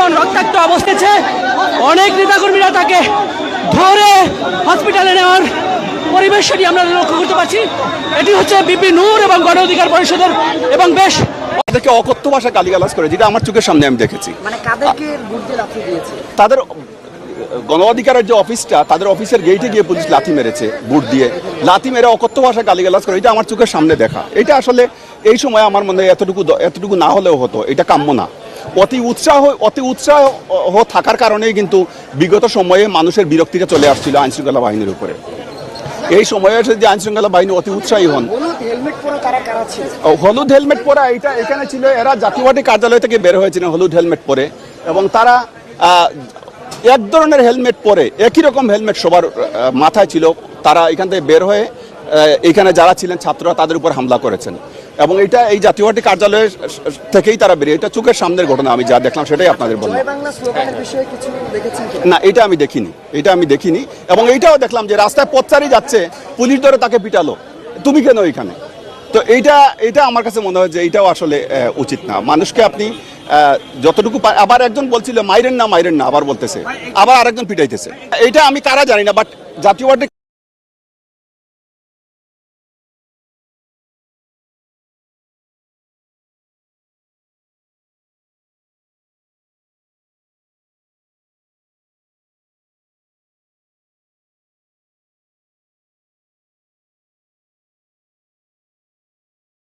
এখন রক্তাক্ত অবস্থাছে। অনেক নেতাকর্মীরা তাকে ধরে হসপিটালে নেওয়ার পরিবেশটি আমরা লক্ষ্য করতে পারছি। এটি হচ্ছে বিপি নূর এবং গণ অধিকার পরিষদের এবং বেশ তাদেরকে অকথ্য ভাষা গালিগালাজ করে, যেটা আমার চোখের সামনে আমি দেখেছি। মানে কাদেরকে বুট দিয়ে লাথি দিয়েছে? তাদের গণ অধিকারের যে অফিসটা, তাদের অফিসের গেটে গিয়ে পুলিশ লাথি মেরেছে, বুট দিয়ে লাথি মেরে অকথ্য ভাষা গালিগালাজ করে। এটা আমার চোখের সামনে দেখা। এটা আসলে এই সময় আমার মনে হয় এতটুকু না হলেও হতো, এটা কাম্য না। অতি উৎসাহ থাকার কারণেই কিন্তু বিগত সময়ে মানুষের বিরক্তিটা চলে আসছিল আইন শৃঙ্খলা বাহিনীর উপরে। এই সময়ে যে আইন শৃঙ্খলা বাহিনী অতি উৎসাহী হন। হলুদ হেলমেট পরা তারা কারা ছিল? হলুদ হেলমেট পরা এটা এখানে ছিল, এরা জাতীয় পার্টি কার্যালয় থেকে বের হয়েছিলেন হলুদ হেলমেট পরে, এবং তারা এক ধরনের হেলমেট পরে, একই রকম হেলমেট সবার মাথায় ছিল। তারা এখান থেকে বের হয়ে এখানে যারা ছিলেন ছাত্ররা তাদের উপর হামলা করেছেন, এবং এটা এই জাতীয় পার্টি কার্যালয়ের থেকেই তারা বেরিয়ে। এটা চোখের সামনের ঘটনা, আমি যা দেখলাম সেটাই আপনাদের বললাম। জয় বাংলা স্লোগানের বিষয়ে কিছু দেখেছেন কি? না, এটা আমি দেখিনি, এবং এইটাও দেখলাম যে রাস্তায় পথচারী যাচ্ছে, পুলিশ ধরে তাকে পিটালো, তুমি কেন এখানে। তো এইটা আমার কাছে মনে হয় যে এইটাও আসলে উচিত না। মানুষকে আপনি যতটুকু, আবার একজন বলছিল মাইরেন না, আবার বলতেছে, আবার আরেকজন পিটাইতেছে। এইটা আমি কারা জানি না, বাট জাতীয় পার্টি